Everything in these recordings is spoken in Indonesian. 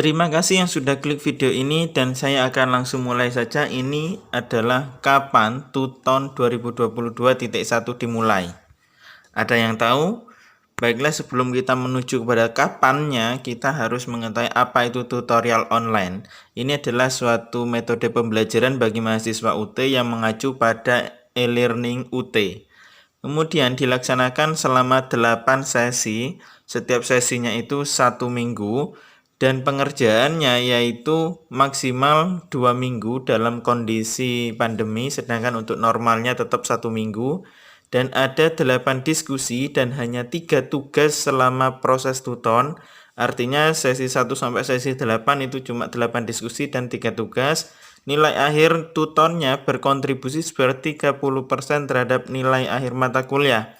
Terima kasih yang sudah klik video ini dan saya akan langsung mulai saja. Ini adalah kapan Tuton 2022.1 dimulai. Ada yang tahu? Baiklah, sebelum kita menuju kepada kapannya, kita harus mengetahui apa itu tutorial online. Ini adalah suatu metode pembelajaran bagi mahasiswa UT yang mengacu pada e-learning UT. Kemudian dilaksanakan selama 8 sesi, setiap sesinya itu 1 minggu, dan pengerjaannya yaitu maksimal 2 minggu dalam kondisi pandemi, sedangkan untuk normalnya tetap 1 minggu, dan ada 8 diskusi dan hanya 3 tugas selama proses tuton. Artinya sesi 1 sampai sesi 8 itu cuma 8 diskusi dan 3 tugas. Nilai akhir tutonnya berkontribusi seperti 30% terhadap nilai akhir mata kuliah.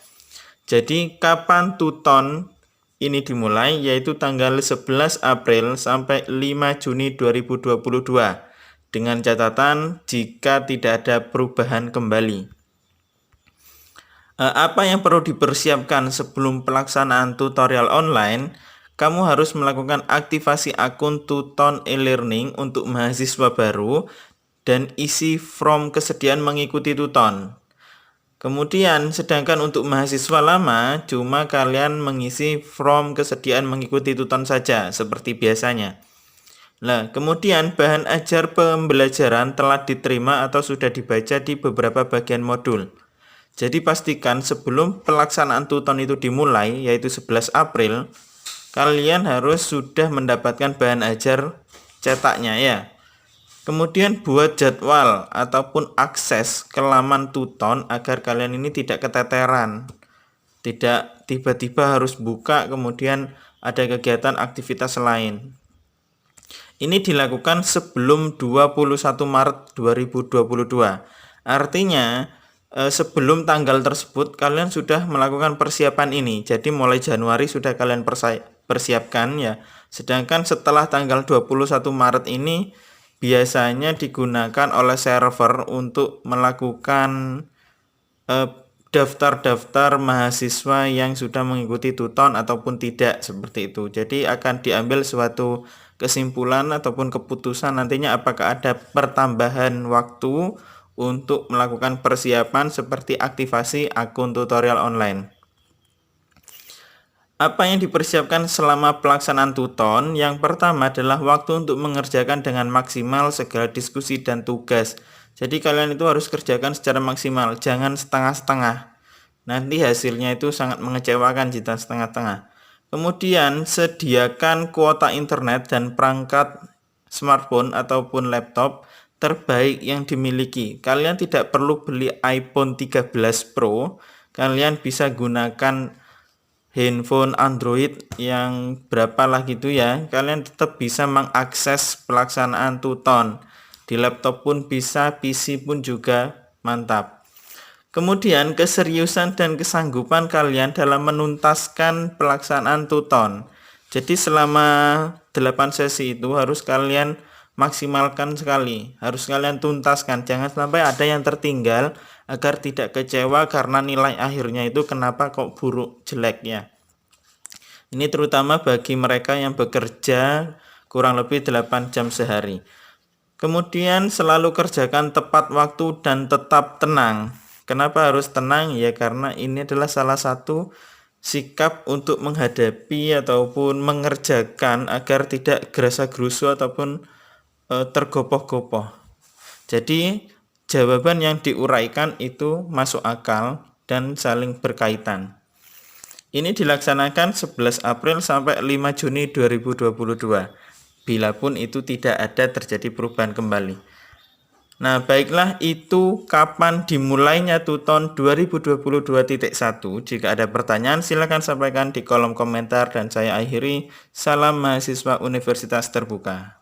Jadi kapan tuton ini dimulai? Yaitu tanggal 11 April sampai 5 Juni 2022. Dengan catatan jika tidak ada perubahan kembali. Apa yang perlu dipersiapkan sebelum pelaksanaan tutorial online? Kamu harus melakukan aktivasi akun Tuton e-learning untuk mahasiswa baru dan isi form kesediaan mengikuti tuton. Kemudian, sedangkan untuk mahasiswa lama, cuma kalian mengisi form kesediaan mengikuti tuton saja, seperti biasanya. Nah, kemudian bahan ajar pembelajaran telah diterima atau sudah dibaca di beberapa bagian modul. Jadi pastikan sebelum pelaksanaan tuton itu dimulai, yaitu 11 April, kalian harus sudah mendapatkan bahan ajar cetaknya ya. Kemudian buat jadwal ataupun akses ke laman tuton agar kalian ini tidak keteteran. Tidak tiba-tiba harus buka kemudian ada kegiatan aktivitas lain. Ini dilakukan sebelum 21 Maret 2022. Artinya sebelum tanggal tersebut kalian sudah melakukan persiapan ini. Jadi mulai Januari sudah kalian persiapkan ya. Sedangkan setelah tanggal 21 Maret ini biasanya digunakan oleh server untuk melakukan daftar-daftar mahasiswa yang sudah mengikuti tuton ataupun tidak, seperti itu. Jadi akan diambil suatu kesimpulan ataupun keputusan nantinya apakah ada pertambahan waktu untuk melakukan persiapan seperti aktivasi akun tutorial online. Apa yang dipersiapkan selama pelaksanaan tuton? Yang pertama adalah waktu untuk mengerjakan dengan maksimal segala diskusi dan tugas. Jadi kalian itu harus kerjakan secara maksimal, jangan setengah-setengah. Nanti hasilnya itu sangat mengecewakan jika setengah-setengah. Kemudian sediakan kuota internet dan perangkat smartphone ataupun laptop terbaik yang dimiliki. Kalian tidak perlu beli iPhone 13 Pro, kalian bisa gunakan handphone Android yang berapalah gitu ya. Kalian tetap bisa mengakses pelaksanaan tuton. Di laptop pun bisa, PC pun juga mantap. Kemudian keseriusan dan kesanggupan kalian dalam menuntaskan pelaksanaan tuton. Jadi selama 8 sesi itu harus kalian maksimalkan sekali, harus kalian tuntaskan, jangan sampai ada yang tertinggal agar tidak kecewa karena nilai akhirnya itu kenapa kok buruk jelek ya. Ini terutama bagi mereka yang bekerja kurang lebih 8 jam sehari. Kemudian selalu kerjakan tepat waktu dan tetap tenang. Kenapa harus tenang? Ya karena ini adalah salah satu sikap untuk menghadapi ataupun mengerjakan agar tidak gerasa-gerusu ataupun tergopoh-gopoh. Jadi jawaban yang diuraikan itu masuk akal dan saling berkaitan. Ini dilaksanakan 11 April sampai 5 Juni 2022. Bila pun itu tidak ada terjadi perubahan kembali. Nah, baiklah, itu kapan dimulainya Tuton 2022.1. Jika ada pertanyaan silakan sampaikan di kolom komentar dan saya akhiri. Salam mahasiswa Universitas Terbuka.